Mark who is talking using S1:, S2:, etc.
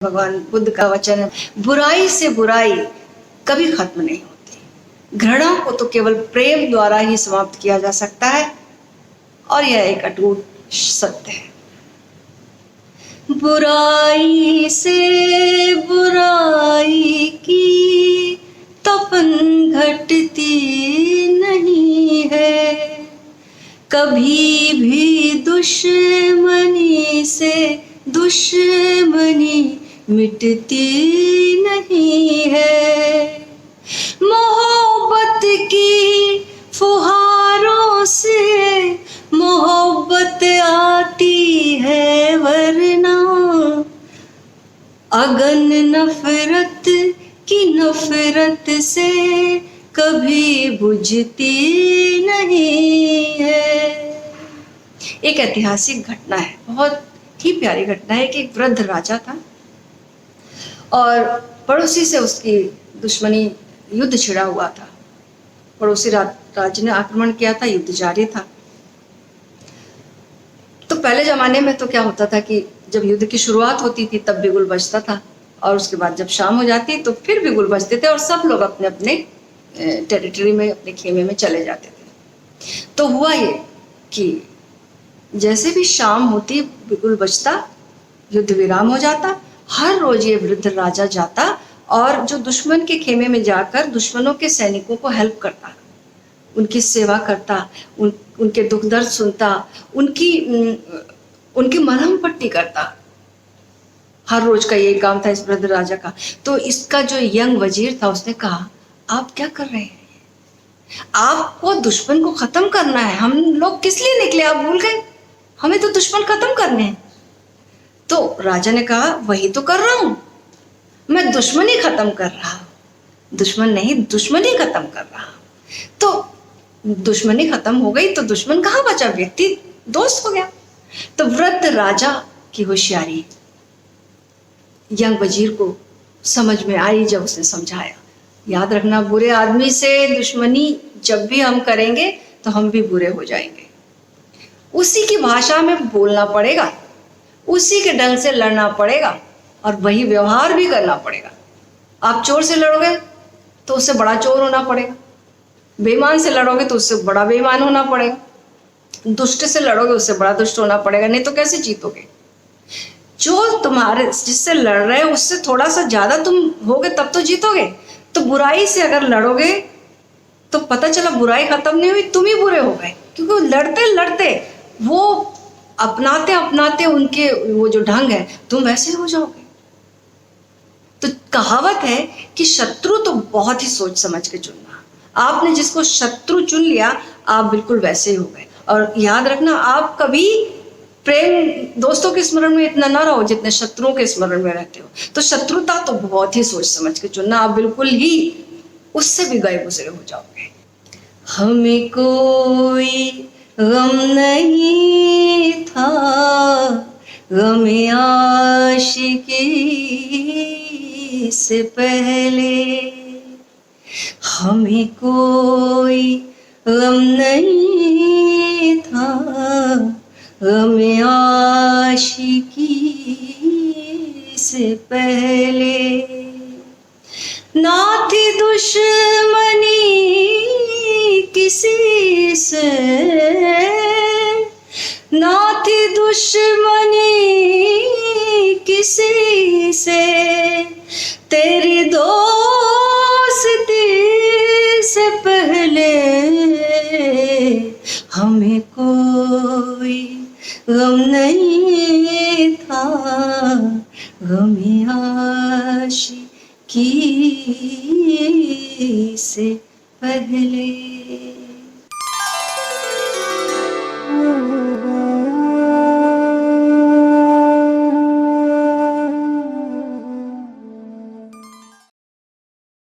S1: भगवान बुद्ध का वचन है, बुराई से बुराई कभी खत्म नहीं होती। घृणा को तो केवल प्रेम द्वारा ही समाप्त किया जा सकता है और यह एक अटूट सत्य है। बुराई से बुराई की तपन घटती नहीं है, कभी भी दुश्मनी से दुश्मनी मिटती नहीं है। मोहब्बत की फुहारों से मोहब्बत आती है, वरना अगन नफरत की नफरत से कभी बुझती नहीं है। एक ऐतिहासिक घटना है, बहुत ही प्यारी घटना है कि एक वृद्ध राजा था और पड़ोसी से उसकी दुश्मनी, युद्ध छिड़ा हुआ था। पड़ोसी राज्य ने आक्रमण किया था, युद्ध जारी था। तो पहले जमाने में तो क्या होता था कि जब युद्ध की शुरुआत होती थी तब बिगुल बजता था और उसके बाद जब शाम हो जाती तो फिर बिगुल बजते थे और सब लोग अपने अपने टेरिटरी में, अपने खेमे में चले जाते थे। तो हुआ ये कि जैसे भी शाम होती बिगुल बजता, युद्ध विराम हो जाता। हर रोज ये वृद्ध राजा जाता और जो दुश्मन के खेमे में जाकर दुश्मनों के सैनिकों को हेल्प करता, उनकी सेवा करता, उनके दुख दर्द सुनता, उनकी मरहम पट्टी करता। हर रोज का यही काम था इस वृद्ध राजा का। तो इसका जो यंग वजीर था उसने कहा, आप क्या कर रहे हैं? आपको दुश्मन को खत्म करना है। हम लोग किस लिए निकले, आप भूल गए? हमें तो दुश्मन खत्म करने हैं। तो राजा ने कहा, वही तो कर रहा हूं, मैं दुश्मनी खत्म कर रहा हूं। दुश्मन नहीं, दुश्मनी खत्म कर रहा हूं। तो दुश्मनी खत्म हो गई तो दुश्मन कहां बचा, व्यक्ति दोस्त हो गया। तो वृद्ध राजा की होशियारी यंग वजीर को समझ में आई जब उसने समझाया, याद रखना, बुरे आदमी से दुश्मनी जब भी हम करेंगे तो हम भी बुरे हो जाएंगे। उसी की भाषा में बोलना पड़ेगा, उसी के ढंग से लड़ना पड़ेगा और वही व्यवहार भी करना पड़ेगा। आप चोर से लड़ोगे तो उससे बड़ा चोर होना पड़ेगा, बेईमान से लड़ोगे तो उससे बड़ा बेईमान होना पड़ेगा, दुष्ट से लड़ोगे उससे बड़ा दुष्ट होना पड़ेगा, नहीं तो कैसे जीतोगे? जो तुम्हारे जिससे लड़ रहे हो उससे थोड़ा सा ज्यादा तुम होगे तब तो जीतोगे। तो बुराई से अगर लड़ोगे तो पता चला बुराई खत्म नहीं हुई, तुम ही बुरे हो गए, क्योंकि लड़ते लड़ते वो अपनाते अपनाते उनके वो जो ढंग है तुम वैसे हो जाओगे। तो कहावत है कि शत्रु तो बहुत ही सोच समझ के चुनना। आपने जिसको शत्रु चुन लिया आप बिल्कुल वैसे ही हो गए। और याद रखना, आप कभी प्रेम दोस्तों के स्मरण में इतना ना रहो जितने शत्रुओं के स्मरण में रहते हो। तो शत्रुता तो बहुत ही सोच समझ के चुनना, आप बिल्कुल ही उससे भी गए गुजरे हो जाओगे। हमें कोई गम नहीं था, गम आशिकी से पहले। हमें कोई गम नहीं था, गम आशिकी से पहले। ना थी दुश्मनी किसी से, ना थी दुश्मनी किसी से, तेरी दोस्ती से पहले। हमें कोई गम नहीं था, गम आशिकी से पहले।